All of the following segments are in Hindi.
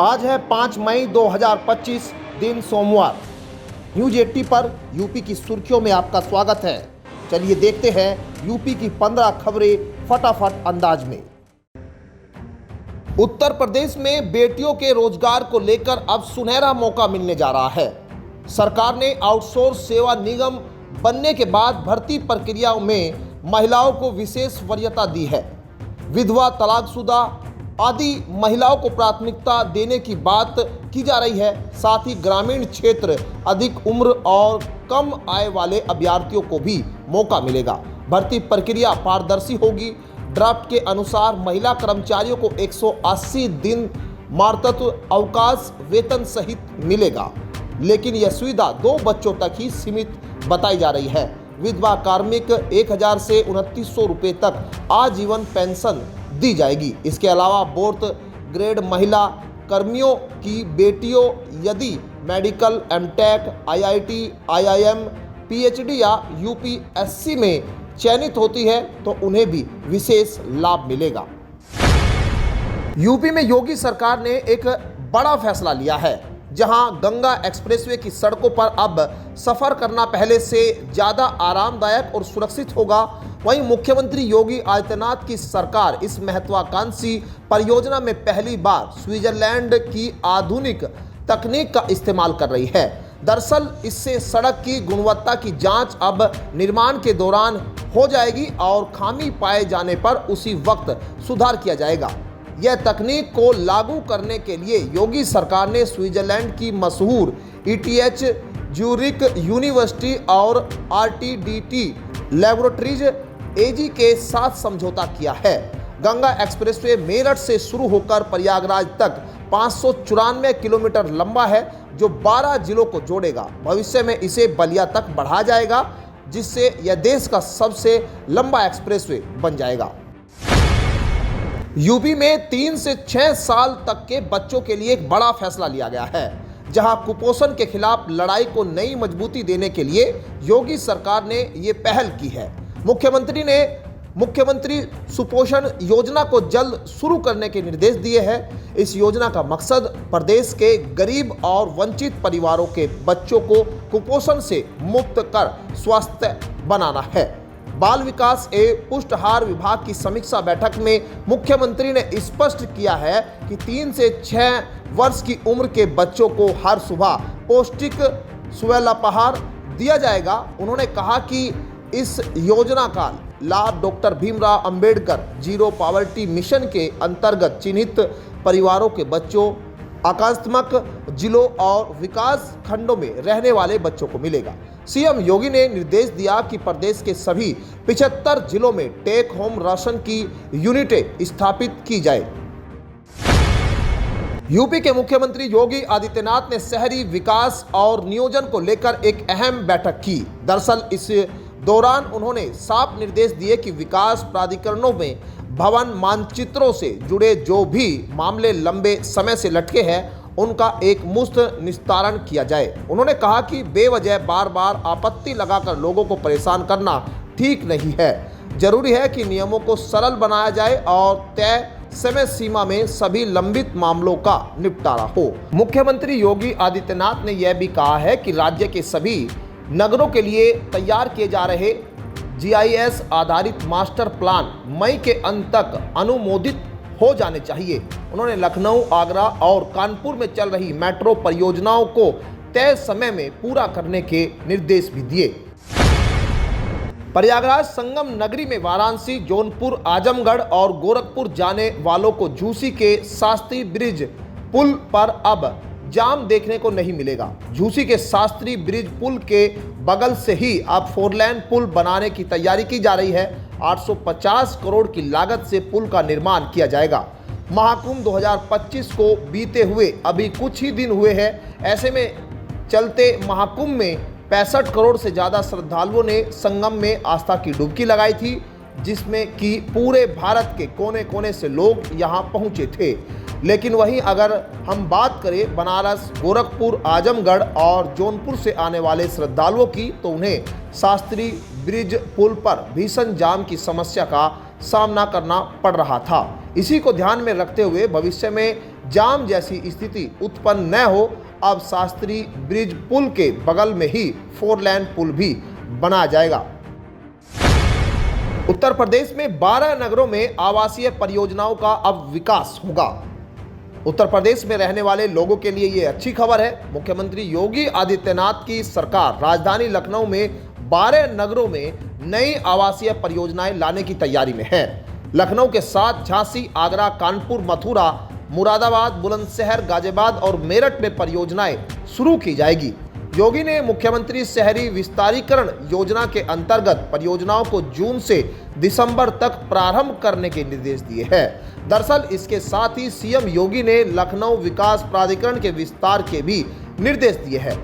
आज है 5 मई 2025 दिन सोमवार। न्यूज 80 पर यूपी की सुर्खियों में आपका स्वागत है। चलिए देखते हैं यूपी की 15 खबरें फटाफट अंदाज में। उत्तर प्रदेश में बेटियों के रोजगार को लेकर अब सुनहरा मौका मिलने जा रहा है। सरकार ने आउटसोर्स सेवा निगम बनने के बाद भर्ती प्रक्रियाओं में महिलाओं को विशेष वरीयता दी है। विधवा, तलाकशुदा आदि महिलाओं को प्राथमिकता देने की बात की जा रही है। साथ ही ग्रामीण क्षेत्र, अधिक उम्र और कम आय वाले अभ्यर्थियों को भी मौका मिलेगा। भर्ती प्रक्रिया पारदर्शी होगी। ड्राफ्ट के अनुसार महिला कर्मचारियों को 180 दिन मातृत्व अवकाश वेतन सहित मिलेगा, लेकिन यह सुविधा 2 बच्चों तक ही सीमित बताई जा रही है। विधवा कार्मिक 1000 से 2900 रुपये तक आजीवन पेंशन दी जाएगी। इसके अलावा फोर्थ ग्रेड महिला कर्मियों की बेटियों यदि medical, MTech, IIT, IIM, PhD या यूपीएससी में चयनित होती है तो उन्हें भी विशेष लाभ मिलेगा। यूपी में योगी सरकार ने एक बड़ा फैसला लिया है, जहां गंगा एक्सप्रेसवे की सड़कों पर अब सफर करना पहले से ज्यादा आरामदायक और सुरक्षित होगा। वहीं मुख्यमंत्री योगी आदित्यनाथ की सरकार इस महत्वाकांक्षी परियोजना में पहली बार स्विट्जरलैंड की आधुनिक तकनीक का इस्तेमाल कर रही है। दरअसल इससे सड़क की गुणवत्ता की जांच अब निर्माण के दौरान हो जाएगी और खामी पाए जाने पर उसी वक्त सुधार किया जाएगा। यह तकनीक को लागू करने के लिए योगी सरकार ने स्विट्जरलैंड की मशहूर ETH, ज्यूरिक यूनिवर्सिटी और RTDT लैबोरेटरीज AG के साथ समझौता किया है। गंगा एक्सप्रेसवे मेरठ से शुरू होकर प्रयागराज तक 594 किलोमीटर लंबा है, जो 12 जिलों को जोड़ेगा। भविष्य में इसे बलिया तक बढ़ाया जाएगा, जिससे यह देश का सबसे लंबा एक्सप्रेसवे बन जाएगा। यूपी में 3 से 6 साल तक के बच्चों के लिए एक बड़ा फैसला लिया गया है, जहां कुपोषण के खिलाफ लड़ाई को नई मजबूती देने के लिए योगी सरकार ने ये पहल की है। मुख्यमंत्री सुपोषण योजना को जल्द शुरू करने के निर्देश दिए हैं। इस योजना का मकसद प्रदेश के गरीब और वंचित परिवारों के बच्चों को कुपोषण से मुक्त कर स्वस्थ बनाना है। बाल विकास एवं पुष्टाहार विभाग की समीक्षा बैठक में मुख्यमंत्री ने स्पष्ट किया है कि 3 से 6 वर्ष की उम्र के बच्चों को हर सुबह पौष्टिक सुअलापहार दिया जाएगा। उन्होंने कहा कि इस योजना का लाभ doctor Bhimrao Ambedkar zero poverty mission के अंतर्गत चिन्हित परिवारों के बच्चों, आकांक्षात्मक जिलों और विकास खंडों में रहने वाले बच्चों को मिलेगा। सीएम योगी ने निर्देश दिया कि प्रदेश के सभी 75 जिलों में टेक होम राशन की यूनिटें स्थापित की जाए। यूपी के मुख्यमंत्री योगी आदित्यनाथ ने शहरी विकास और नियोजन को लेकर एक अहम बैठक की। दरअसल इस दौरान उन्होंने साफ निर्देश दिए कि विकास प्राधिकरणों में भवन मानचित्रों से जुड़े जो भी मामले लंबे समय से लटके हैं, उनका एक मुश्त निस्तारण किया जाए। उन्होंने कहा कि बेवजह बार बार आपत्ति लगाकर लोगों को परेशान करना ठीक नहीं है। जरूरी है कि नियमों को सरल बनाया जाए और तय समय सीमा में सभी लंबित मामलों का निपटारा हो। मुख्यमंत्री योगी आदित्यनाथ ने यह भी कहा है कि राज्य के सभी नगरों के लिए तैयार किए जा रहे GIS आधारित मास्टर प्लान मई के अंत तक अनुमोदित हो जाने चाहिए। उन्होंने लखनऊ, आगरा और कानपुर में चल रही मेट्रो परियोजनाओं को तय समय में पूरा करने के निर्देश भी दिए। प्रयागराज संगम नगरी में वाराणसी, जौनपुर, आजमगढ़ और गोरखपुर जाने वालों को झूसी के शास्त्री ब्रिज पुल पर अब जाम देखने को नहीं मिलेगा। झूसी के शास्त्री ब्रिज पुल के बगल से ही अब 4 लेन पुल बनाने की तैयारी की जा रही है। 850 करोड़ की लागत से पुल का निर्माण किया जाएगा। महाकुंभ 2025 को बीते हुए अभी कुछ ही दिन हुए हैं। ऐसे में चलते महाकुंभ में 65 करोड़ से ज़्यादा श्रद्धालुओं ने संगम में आस्था की डुबकी लगाई थी, जिसमें कि पूरे भारत के कोने कोने से लोग यहां पहुंचे थे। लेकिन वहीं अगर हम बात करें बनारस, गोरखपुर, आजमगढ़ और जौनपुर से आने वाले श्रद्धालुओं की, तो उन्हें शास्त्री ब्रिज पुल पर भीषण जाम की समस्या का सामना करना पड़ रहा था। इसी को ध्यान में रखते हुए भविष्य में जाम जैसी स्थिति उत्पन्न न हो, अब शास्त्री ब्रिज पुल के बगल में ही 4 लेन पुल भी बनाया जाएगा। उत्तर प्रदेश में 12 नगरों में आवासीय परियोजनाओं का अब विकास होगा। उत्तर प्रदेश में रहने वाले लोगों के लिए ये अच्छी खबर है। मुख्यमंत्री योगी आदित्यनाथ की सरकार राजधानी लखनऊ में 12 नगरों में नई आवासीय परियोजनाएं लाने की तैयारी में है। लखनऊ के साथ झांसी, आगरा, कानपुर, मथुरा, मुरादाबाद, बुलंदशहर, गाजियाबाद और मेरठ में परियोजनाएं शुरू की जाएगी। योगी ने मुख्यमंत्री शहरी विस्तारीकरण योजना के अंतर्गत परियोजनाओं को जून से दिसंबर तक प्रारंभ करने के निर्देश दिए हैं। दरअसल इसके साथ ही सीएम योगी ने लखनऊ विकास प्राधिकरण के विस्तार के भी निर्देश दिए हैं।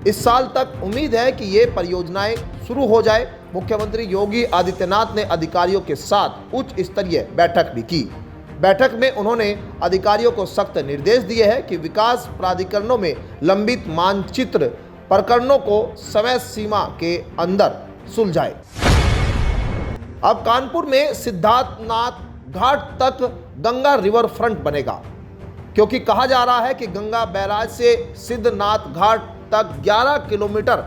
इस साल तक उम्मीद है कि ये परियोजनाएं शुरू हो जाए। मुख्यमंत्री योगी आदित्यनाथ ने अधिकारियों के साथ उच्च स्तरीय बैठक भी की। बैठक में उन्होंने अधिकारियों को सख्त निर्देश दिए हैं कि विकास प्राधिकरणों में लंबित मानचित्र प्रकरणों को समय सीमा के अंदर सुलझाए। अब कानपुर में सिद्धार्थनाथ घाट तक गंगा रिवर फ्रंट बनेगा, क्योंकि कहा जा रहा है कि गंगा बैराज से सिद्धनाथ घाट तक 11 किलोमीटर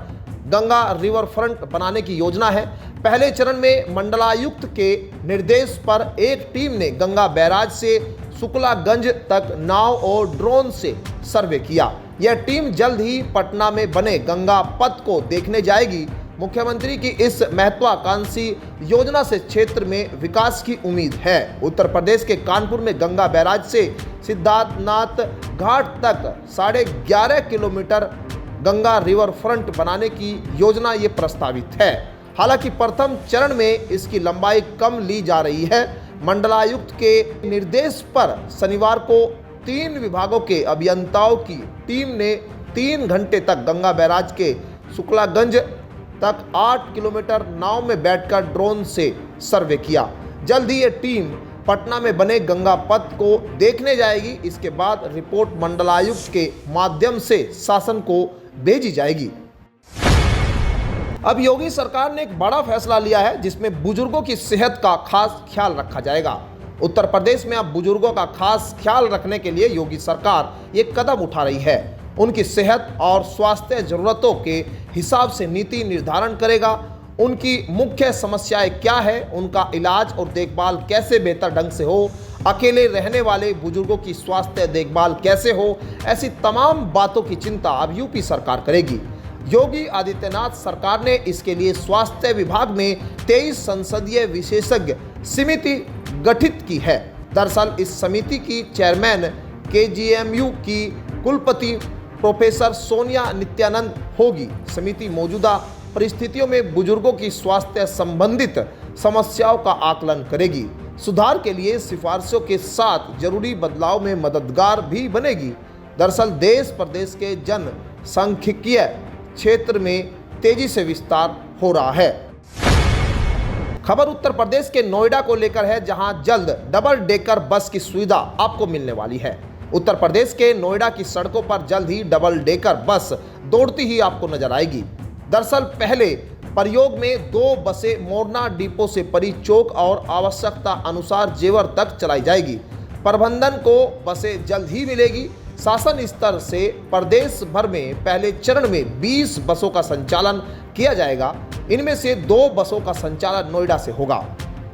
गंगा रिवर फ्रंट बनाने की योजना है। पहले चरण में मंडलायुक्त के निर्देश पर एक टीम ने गंगा बैराज से शुक्लागंज तक नाव और ड्रोन से सर्वे किया। यह टीम जल्द ही पटना में बने गंगा पथ को देखने जाएगी। मुख्यमंत्री की इस महत्वाकांक्षी योजना से क्षेत्र में विकास की उम्मीद है। उत्तर प्रदेश के कानपुर में गंगा बैराज से सिद्धार्थनाथ घाट तक 11.5 किलोमीटर गंगा रिवर फ्रंट बनाने की योजना ये प्रस्तावित है। हालांकि प्रथम चरण में इसकी लंबाई कम ली जा रही है। मंडलायुक्त के निर्देश पर शनिवार को 3 विभागों के अभियंताओं की टीम ने 3 घंटे तक गंगा बैराज के शुक्लागंज तक 8 किलोमीटर नाव में बैठकर ड्रोन से सर्वे किया। जल्द ही ये टीम पटना में बने गंगा पथ को देखने जाएगी। इसके बाद रिपोर्ट मंडलायुक्त के माध्यम से शासन को भेजी जाएगी। अब योगी सरकार ने एक बड़ा फैसला लिया है, जिसमें बुजुर्गों की सेहत का खास ख्याल रखा जाएगा। उत्तर प्रदेश में अब बुजुर्गों का खास ख्याल रखने के लिए योगी सरकार ये कदम उठा रही है। उनकी सेहत और स्वास्थ्य जरूरतों के हिसाब से नीति निर्धारण करेगा। उनकी मुख्य समस्याएं क्या है, उनका इलाज और देखभाल कैसे बेहतर ढंग से हो, अकेले रहने वाले बुजुर्गों की स्वास्थ्य देखभाल कैसे हो, ऐसी तमाम बातों की चिंता अब यूपी सरकार करेगी। योगी आदित्यनाथ सरकार ने इसके लिए स्वास्थ्य विभाग में 23 संसदीय विशेषज्ञ समिति गठित की है। दरअसल इस समिति की चेयरमैन केजीएमयू की कुलपति प्रोफेसर सोनिया नित्यानंद होगी। समिति मौजूदा परिस्थितियों में बुजुर्गों की स्वास्थ्य संबंधित समस्याओं का आकलन करेगी। सुधार के लिए सिफारिशों के साथ जरूरी बदलाव में मददगार भी बनेगी। दरअसल देश प्रदेश के जनसांख्यिकीय क्षेत्र में तेजी से विस्तार हो रहा है। खबर उत्तर प्रदेश के नोएडा को लेकर है, जहां जल्द डबल डेकर बस की सुविधा आपको मिलने वाली है। उत्तर प्रदेश के नोएडा की सड़कों पर जल्द ही डबल डेकर बस दौड़ती ही आपको नजर आएगी। दरअसल पहले प्रयोग में 2 बसें मोरना डिपो से परी चौक और आवश्यकता अनुसार जेवर तक चलाई जाएगी। प्रबंधन को बसें जल्द ही मिलेगी। शासन स्तर से प्रदेश भर में पहले चरण में 20 बसों का संचालन किया जाएगा। इनमें से 2 बसों का संचालन नोएडा से होगा।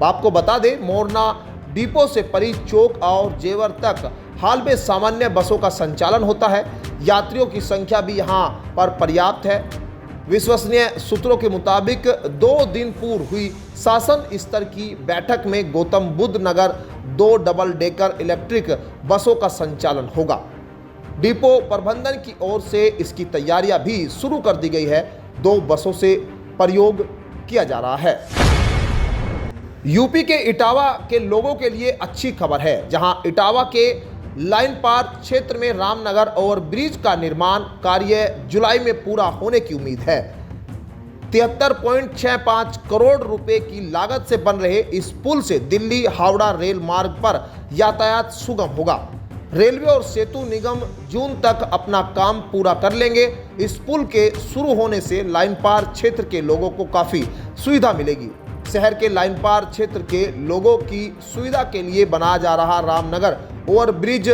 आपको बता दें, मोरना डिपो से परी चौक और जेवर तक हाल में सामान्य बसों का संचालन होता है। यात्रियों की संख्या भी यहां पर पर्याप्त है। विश्वसनीय सूत्रों के मुताबिक 2 दिन पूर्व हुई शासन स्तर की बैठक में गौतम बुद्ध नगर 2 डबल डेकर इलेक्ट्रिक बसों का संचालन होगा। डिपो प्रबंधन की ओर से इसकी तैयारियां भी शुरू कर दी गई है। 2 बसों से प्रयोग किया जा रहा है। यूपी के इटावा के लोगों के लिए अच्छी खबर है, जहां इटावा के लाइन पार क्षेत्र में रामनगर ओवरब्रिज का निर्माण कार्य जुलाई में पूरा होने की उम्मीद है। 73.65 करोड़ रुपए की लागत से बन रहे इस पुल से दिल्ली हावड़ा रेल मार्ग पर यातायात सुगम होगा। रेलवे और सेतु निगम जून तक अपना काम पूरा कर लेंगे। इस पुल के शुरू होने से लाइन पार क्षेत्र के लोगों को काफी सुविधा मिलेगी। शहर के लाइन पार क्षेत्र के लोगों की सुविधा के लिए बनाया जा रहा रामनगर ओवरब्रिज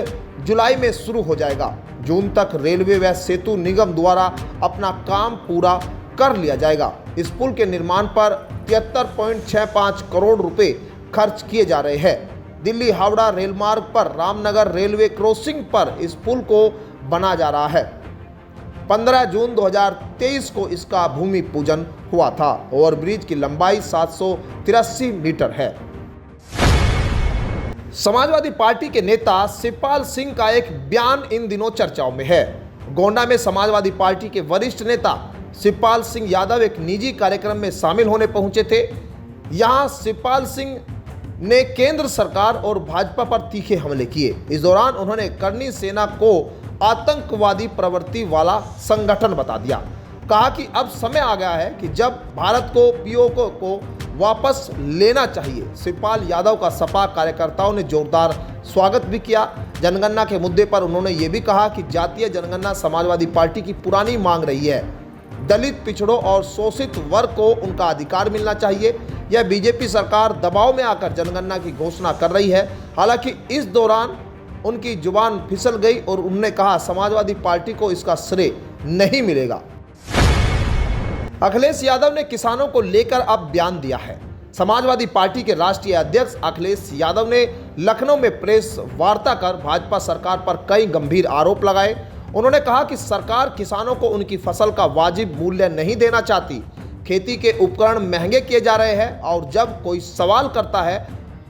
जुलाई में शुरू हो जाएगा। जून तक रेलवे व सेतु निगम द्वारा अपना काम पूरा कर लिया जाएगा। इस पुल के निर्माण पर 73.65 करोड़ रुपए खर्च किए जा रहे हैं। दिल्ली हावड़ा रेल मार्ग पर रामनगर रेलवे क्रॉसिंग पर इस पुल को बना जा रहा है। 15 जून 2023 को इसका भूमि पूजन हुआ था। ओवरब्रिज की लंबाई 783 मीटर है। समाजवादी पार्टी के नेता शिवपाल सिंह का एक बयान इन दिनों चर्चाओं में है। गोंडा में समाजवादी पार्टी के वरिष्ठ नेता शिवपाल सिंह यादव एक निजी कार्यक्रम में शामिल होने पहुंचे थे। यहां शिवपाल सिंह ने केंद्र सरकार और भाजपा पर तीखे हमले किए। इस दौरान उन्होंने करनी सेना को आतंकवादी प्रवृत्ति वाला संगठन बता दिया। कहा कि अब समय आ गया है कि जब भारत को पीओके को वापस लेना चाहिए। शिवपाल यादव का सपा कार्यकर्ताओं ने जोरदार स्वागत भी किया। जनगणना के मुद्दे पर उन्होंने ये भी कहा कि जातीय जनगणना समाजवादी पार्टी की पुरानी मांग रही है। दलित, पिछड़ों और शोषित वर्ग को उनका अधिकार मिलना चाहिए। यह बीजेपी सरकार दबाव में आकर जनगणना की घोषणा कर रही है। हालांकि इस दौरान उनकी जुबान फिसल गई और उन्होंने कहा समाजवादी पार्टी को इसका श्रेय नहीं मिलेगा। अखिलेश यादव ने किसानों को लेकर अब बयान दिया है। समाजवादी पार्टी के राष्ट्रीय अध्यक्ष अखिलेश यादव ने लखनऊ में प्रेस वार्ता कर भाजपा सरकार पर कई गंभीर आरोप लगाए। उन्होंने कहा कि सरकार किसानों को उनकी फसल का वाजिब मूल्य नहीं देना चाहती। खेती के उपकरण महंगे किए जा रहे हैं और जब कोई सवाल करता है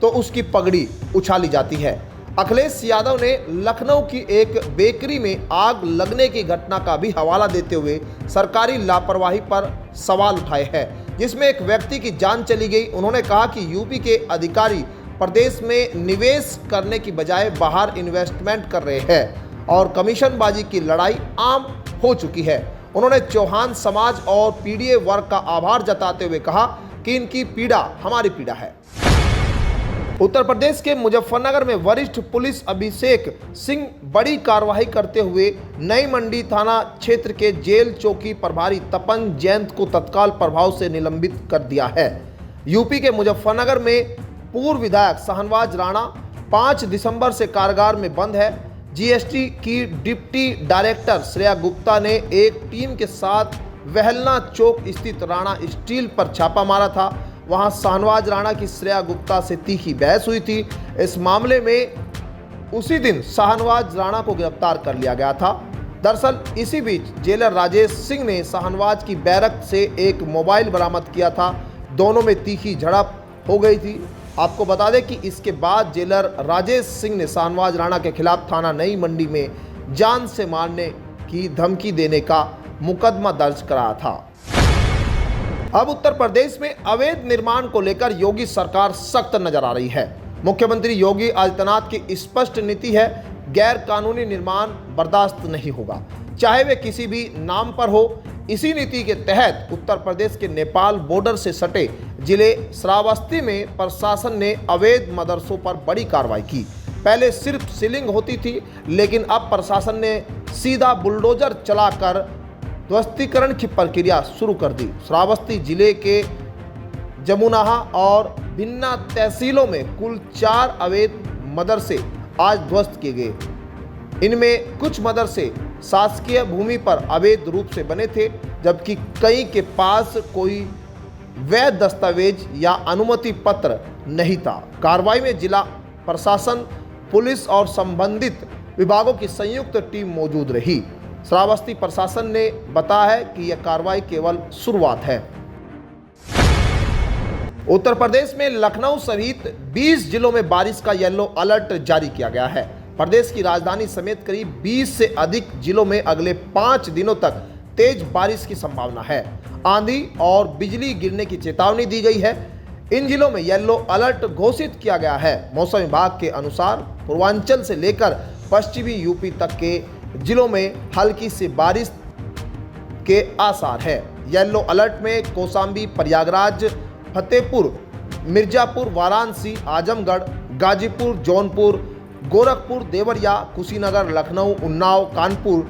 तो उसकी पगड़ी उछाली जाती है। अखिलेश यादव ने लखनऊ की एक बेकरी में आग लगने की घटना का भी हवाला देते हुए सरकारी लापरवाही पर सवाल उठाए हैं, जिसमें एक व्यक्ति की जान चली गई। उन्होंने कहा कि यूपी के अधिकारी प्रदेश में निवेश करने की बजाय बाहर इन्वेस्टमेंट कर रहे हैं और कमीशनबाजी की लड़ाई आम हो चुकी है। उन्होंने चौहान समाज और पीडीए वर्ग का आभार जताते हुए कहा कि इनकी पीड़ा हमारी पीड़ा है। उत्तर प्रदेश के मुजफ्फरनगर में वरिष्ठ पुलिस अभिषेक सिंह बड़ी कार्रवाई करते हुए नई मंडी थाना क्षेत्र के जेल चौकी प्रभारी तपन जैन को तत्काल प्रभाव से निलंबित कर दिया है। यूपी के मुजफ्फरनगर में पूर्व विधायक शाहनवाज राणा 5 दिसंबर से कारागार में बंद है। जीएसटी की डिप्टी डायरेक्टर श्रेया गुप्ता ने एक टीम के साथ वहलना चौक स्थित राणा स्टील पर छापा मारा था। वहां शाहनवाज राणा की श्रेया गुप्ता से तीखी बहस हुई थी। इस मामले में उसी दिन शाहनवाज राणा को गिरफ्तार कर लिया गया था। दरअसल इसी बीच जेलर राजेश सिंह ने शाहनवाज की बैरक से एक मोबाइल बरामद किया था। दोनों में तीखी झड़प हो गई थी। आपको बता दें कि इसके बाद जेलर राजेश सिंह ने शाहनवाज राणा के खिलाफ थाना नई मंडी में जान से मारने की धमकी देने का मुकदमा दर्ज कराया था। अब उत्तर प्रदेश में अवैध निर्माण को लेकर योगी सरकार सख्त नजर आ रही है। मुख्यमंत्री योगी आदित्यनाथ की स्पष्ट नीति है, गैर कानूनी निर्माण बर्दाश्त नहीं होगा, चाहे वे किसी भी नाम पर हो। इसी नीति के तहत उत्तर प्रदेश के नेपाल बॉर्डर से सटे जिले श्रावस्ती में प्रशासन ने अवैध मदरसों पर बड़ी कार्रवाई की। पहले सिर्फ सीलिंग होती थी, लेकिन अब प्रशासन ने सीधा बुलडोजर चलाकर ध्वस्तीकरण की प्रक्रिया शुरू कर दी। श्रावस्ती जिले के जमुनाहा और बिन्ना तहसीलों में कुल 4 अवैध मदरसे आज ध्वस्त किए गए। इनमें कुछ मदरसे शासकीय भूमि पर अवैध रूप से बने थे, जबकि कई के पास कोई वैध दस्तावेज या अनुमति पत्र नहीं था। कार्रवाई में जिला प्रशासन, पुलिस और संबंधित विभागों की संयुक्त टीम मौजूद रही। श्रावस्ती प्रशासन ने बताया है कि यह कार्रवाई केवल शुरुआत है। उत्तर प्रदेश में लखनऊ सहित 20 जिलों में बारिश का येलो अलर्ट जारी किया गया है। प्रदेश की राजधानी समेत करीब 20 से अधिक जिलों में अगले 5 दिनों तक तेज बारिश की संभावना है। आंधी और बिजली गिरने की चेतावनी दी गई है। इन जिलों में येलो अलर्ट घोषित किया गया है। मौसम विभाग के अनुसार पूर्वांचल से लेकर पश्चिमी यूपी तक के जिलों में हल्की से बारिश के आसार है। येलो अलर्ट में कौशाम्बी, प्रयागराज, फतेहपुर, मिर्जापुर, वाराणसी, आजमगढ़, गाजीपुर, जौनपुर, गोरखपुर, देवरिया, कुशीनगर, लखनऊ, उन्नाव, कानपुर,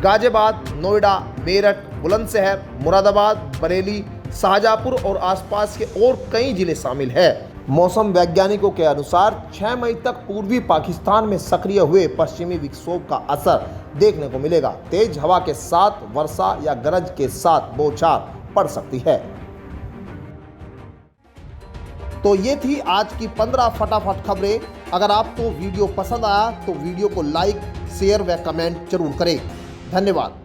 गाजियाबाद, नोएडा, मेरठ, बुलंदशहर, मुरादाबाद, बरेली, शाहजहाँपुर और आसपास के और कई जिले शामिल हैं। मौसम वैज्ञानिकों के अनुसार 6 मई तक पूर्वी पाकिस्तान में सक्रिय हुए पश्चिमी विक्षोभ का असर देखने को मिलेगा। तेज हवा के साथ वर्षा या गरज के साथ बौछार पड़ सकती है। तो ये थी आज की 15 फटाफट खबरें। अगर आपको वीडियो पसंद आया तो वीडियो को लाइक, शेयर व कमेंट जरूर करें। धन्यवाद।